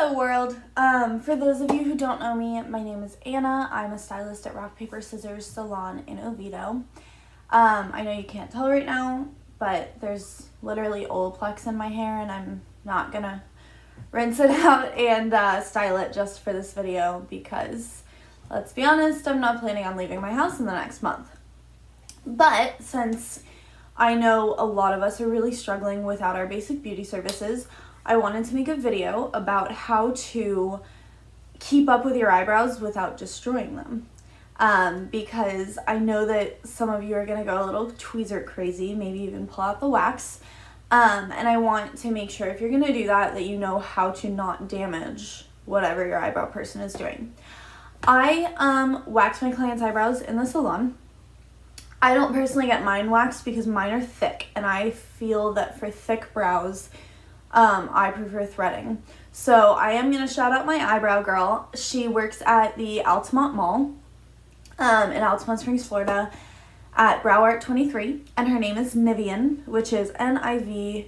Hello world. For those of you who don't know me, my name is Anna. I'm a stylist at Rock Paper Scissors Salon in Oviedo. I know you can't tell right now, but there's literally Olaplex in my hair and I'm not gonna rinse it out and style it just for this video because, let's be honest, I'm not planning on leaving my house in the next month. But since I know a lot of us are really struggling without our basic beauty services, I wanted to make a video about how to keep up with your eyebrows without destroying them. Because I know that some of you are going to go a little tweezer crazy, maybe even pull out the wax. And I want to make sure if you're going to do that, that you know how to not damage whatever your eyebrow person is doing. I wax my clients' eyebrows in the salon. I don't personally get mine waxed because mine are thick, and I feel that for thick brows, I prefer threading. So I am going to shout out my eyebrow girl. She works at the Altamont Mall in Altamont Springs, Florida at Brow Art 23. And her name is Nivien, which is Nivien.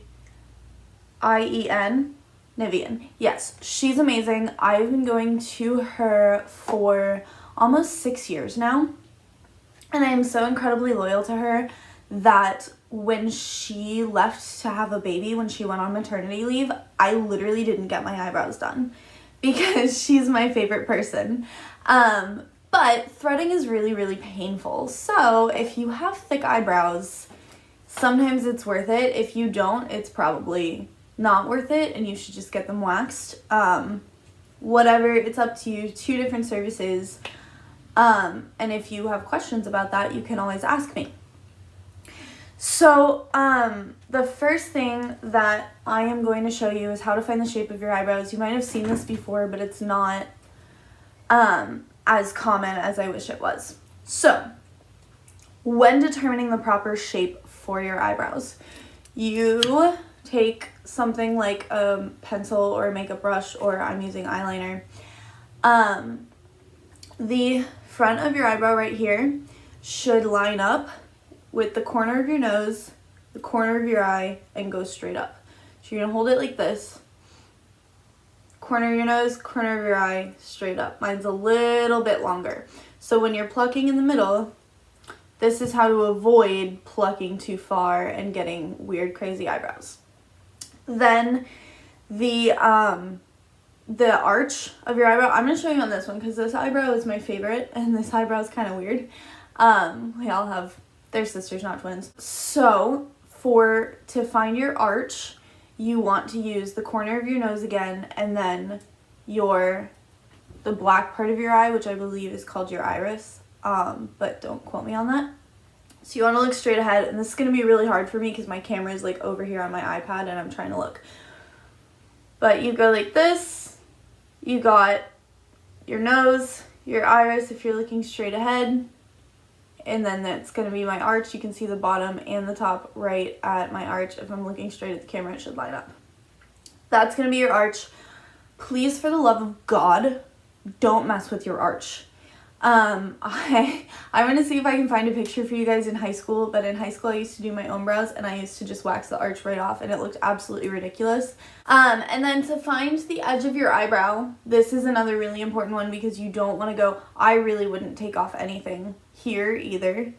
Nivien. Yes, she's amazing. I've been going to her for almost 6 years now. And I am so incredibly loyal to her that when she left to have a baby, when she went on maternity leave, I literally didn't get my eyebrows done because she's my favorite person. But threading is really, really painful. So if you have thick eyebrows, sometimes it's worth it. If you don't, it's probably not worth it and you should just get them waxed. Whatever, it's up to you. 2 different services. And if you have questions about that, you can always ask me. So, the first thing that I am going to show you is how to find the shape of your eyebrows. You might have seen this before, but it's not, as common as I wish it was. So, when determining the proper shape for your eyebrows, you take something like a pencil or a makeup brush, or I'm using eyeliner. The front of your eyebrow right here should line up with the corner of your nose, the corner of your eye, and go straight up. So you're going to hold it like this. Corner of your nose, corner of your eye, straight up. Mine's a little bit longer. So when you're plucking in the middle, this is how to avoid plucking too far and getting weird, crazy eyebrows. Then the arch of your eyebrow, I'm going to show you on this one because this eyebrow is my favorite and this eyebrow is kind of weird. We all have, they're sisters, not twins. So to find your arch, you want to use the corner of your nose again, and then the black part of your eye, which I believe is called your iris, but don't quote me on that. So you want to look straight ahead, and this is going to be really hard for me because my camera is like over here on my iPad and I'm trying to look. But you go like this, you got your nose, your iris if you're looking straight ahead, and then that's going to be my arch. You can see the bottom and the top right at my arch. If I'm looking straight at the camera, it should line up. That's going to be your arch. Please, for the love of God, don't mess with your arch. I'm going to see if I can find a picture for you guys in high school, but in high school I used to do my own brows and I used to just wax the arch right off and it looked absolutely ridiculous. And then to find the edge of your eyebrow, this is another really important one because you don't want to go, I really wouldn't take off anything here either.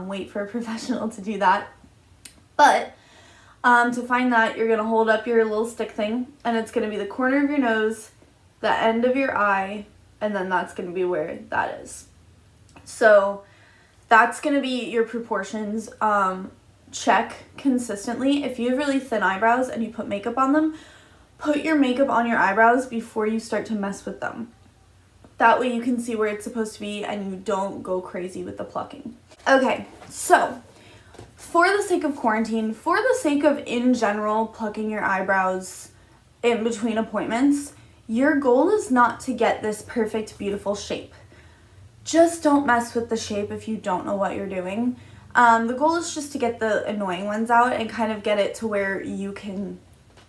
Wait for a professional to do that. But to find that, you're going to hold up your little stick thing and it's going to be the corner of your nose, the end of your eye, and then that's going to be where that is. So that's going to be your proportions. Check consistently. If you have really thin eyebrows and you put makeup on them, put your makeup on your eyebrows before you start to mess with them. That way you can see where it's supposed to be and you don't go crazy with the plucking. Okay, so for the sake of quarantine, for the sake of in general plucking your eyebrows in between appointments, your goal is not to get this perfect, beautiful shape. Just don't mess with the shape if you don't know what you're doing. The goal is just to get the annoying ones out and kind of get it to where you can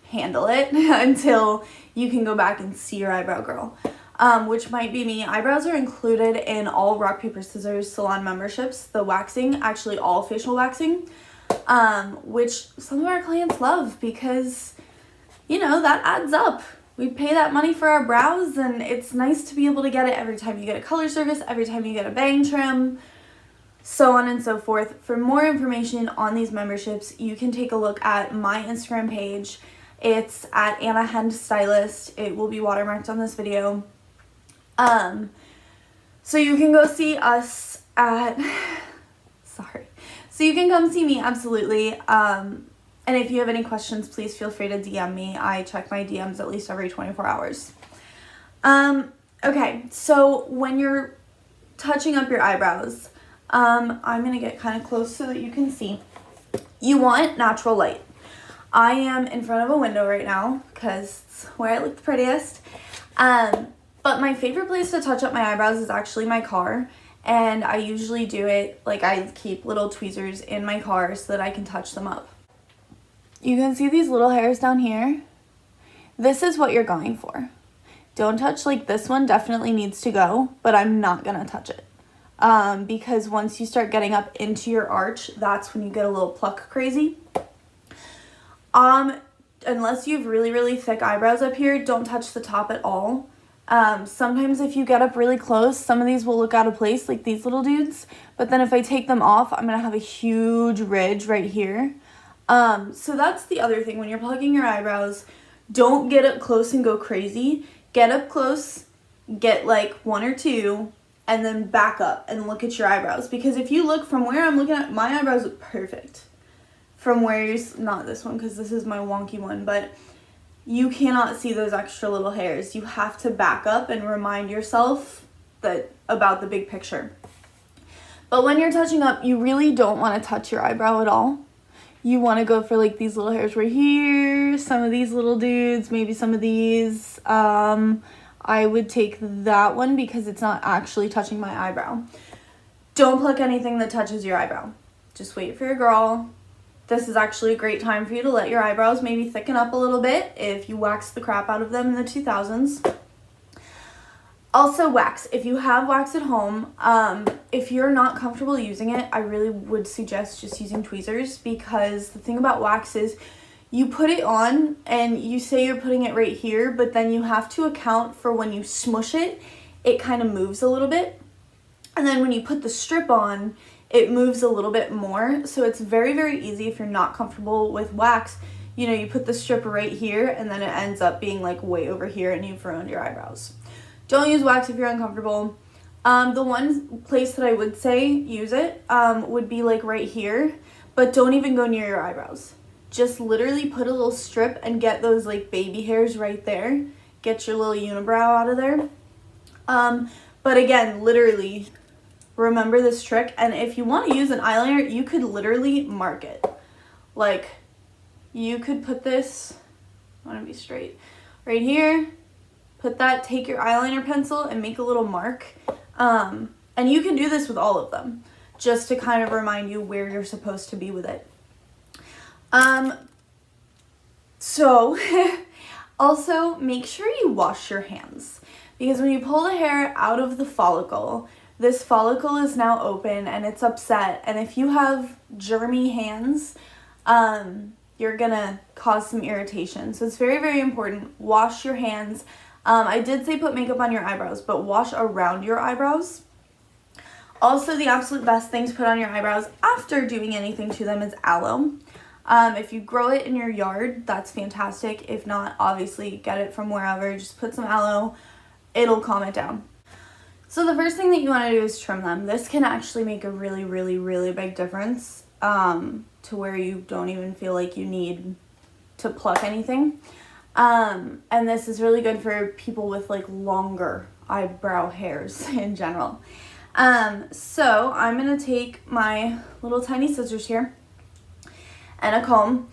handle it until you can go back and see your eyebrow girl, which might be me. Eyebrows are included in all Rock Paper Scissors salon memberships, the waxing, actually all facial waxing, which some of our clients love because, you know, that adds up. we pay that money for our brows, and it's nice to be able to get it every time you get a color service, every time you get a bang trim, so on and so forth. For more information on these memberships, you can take a look at my Instagram page. It's at Anna Hend Stylist. It will be watermarked on this video. So you can go see us at, so you can come see me, absolutely. And if you have any questions, please feel free to DM me. I check my DMs at least every 24 hours. Okay, so when you're touching up your eyebrows, I'm going to get kind of close so that you can see. You want natural light. I am in front of a window right now because it's where I look the prettiest. But my favorite place to touch up my eyebrows is actually my car. And I usually do it, like I keep little tweezers in my car so that I can touch them up. You can see these little hairs down here. This is what you're going for. Don't touch, like this one definitely needs to go, but I'm not gonna touch it. Because once you start getting up into your arch, that's when you get a little pluck crazy. Unless you have really, really thick eyebrows up here, don't touch the top at all. Sometimes if you get up really close, some of these will look out of place, like these little dudes. But then if I take them off, I'm gonna have a huge ridge right here. So that's the other thing. When you're plucking your eyebrows, don't get up close and go crazy. Get up close, get like one or two, and then back up and look at your eyebrows. Because if you look from where I'm looking at, my eyebrows look perfect. From where you're, not this one because this is my wonky one, but you cannot see those extra little hairs. You have to back up and remind yourself that about the big picture. But when you're touching up, you really don't want to touch your eyebrow at all. You want to go for like these little hairs right here, some of these little dudes, maybe some of these. I would take that one because it's not actually touching my eyebrow. Don't pluck anything that touches your eyebrow. Just wait for your girl. This is actually a great time for you to let your eyebrows maybe thicken up a little bit if you waxed the crap out of them in the 2000s. Also wax. If you have wax at home, if you're not comfortable using it, I really would suggest just using tweezers, because the thing about wax is you put it on and you say you're putting it right here, but then you have to account for when you smush it, it kind of moves a little bit. And then when you put the strip on, it moves a little bit more. So it's very, very easy if you're not comfortable with wax. You know, you put the strip right here and then it ends up being like way over here and you've ruined your eyebrows. Don't use wax if you're uncomfortable. The one place that I would say use it would be like right here, but don't even go near your eyebrows. Just literally put a little strip and get those like baby hairs right there. Get your little unibrow out of there. But again, literally remember this trick. And if you want to use an eyeliner, you could literally mark it. Like you could put this, I want to be straight, right here. Put that, take your eyeliner pencil and make a little mark. And you can do this with all of them, just to kind of remind you where you're supposed to be with it. So also make sure you wash your hands, because when you pull the hair out of the follicle, this follicle is now open and it's upset. And if you have germy hands, you're gonna cause some irritation. So it's very, very important. Wash your hands. I did say put makeup on your eyebrows, but wash around your eyebrows. Also, the absolute best thing to put on your eyebrows after doing anything to them is aloe. If you grow it in your yard, that's fantastic. If not, obviously get it from wherever. Just put some aloe. It'll calm it down. So the first thing that you want to do is trim them. This can actually make a really, really, really big difference to where you don't even feel like you need to pluck anything. And this is really good for people with like longer eyebrow hairs in general. So I'm going to take my little tiny scissors here and a comb.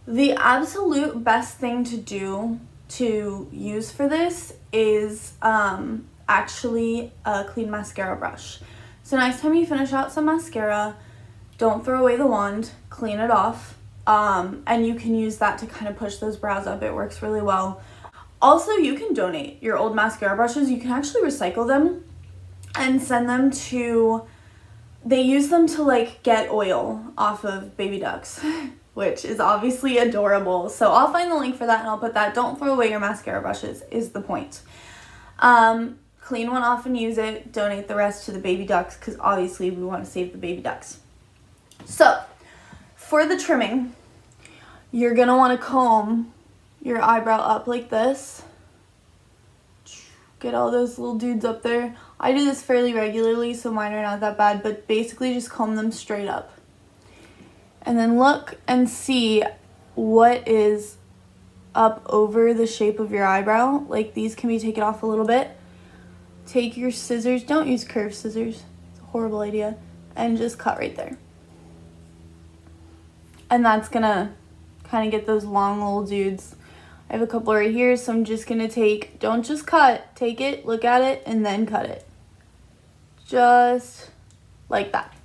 The absolute best thing to do to use for this is actually a clean mascara brush. So next time you finish out some mascara, don't throw away the wand, clean it off. And you can use that to kind of push those brows up. It works really well. Also, you can donate your old mascara brushes. You can actually recycle them and send them to, they use them to like get oil off of baby ducks, which is obviously adorable. So I'll find the link for that and I'll put that. Don't throw away your mascara brushes is the point. Clean one off and use it. Donate the rest to the baby ducks because obviously we want to save the baby ducks. So for the trimming, you're going to want to comb your eyebrow up like this. Get all those little dudes up there. I do this fairly regularly, so mine are not that bad, but basically just comb them straight up. And then look and see what is up over the shape of your eyebrow. Like these can be taken off a little bit. Take your scissors, don't use curved scissors, it's a horrible idea, and just cut right there. And that's gonna kind of get those long little dudes. I have a couple right here, so I'm just gonna take, don't just cut, take it, look at it, and then cut it. Just like that.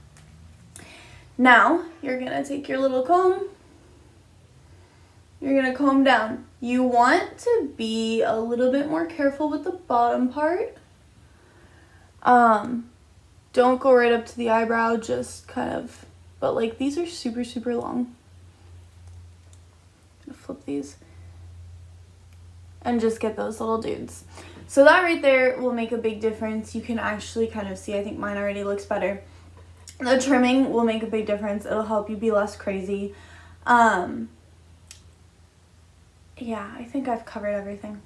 Now, you're gonna take your little comb, you're gonna comb down. You want to be a little bit more careful with the bottom part. Don't go right up to the eyebrow, just kind of, but like these are super, super long. I'm gonna flip these and just get those little dudes. So that right there will make a big difference. You can actually kind of see, I think mine already looks better. The trimming will make a big difference. It'll help you be less crazy. Yeah, I think I've covered everything.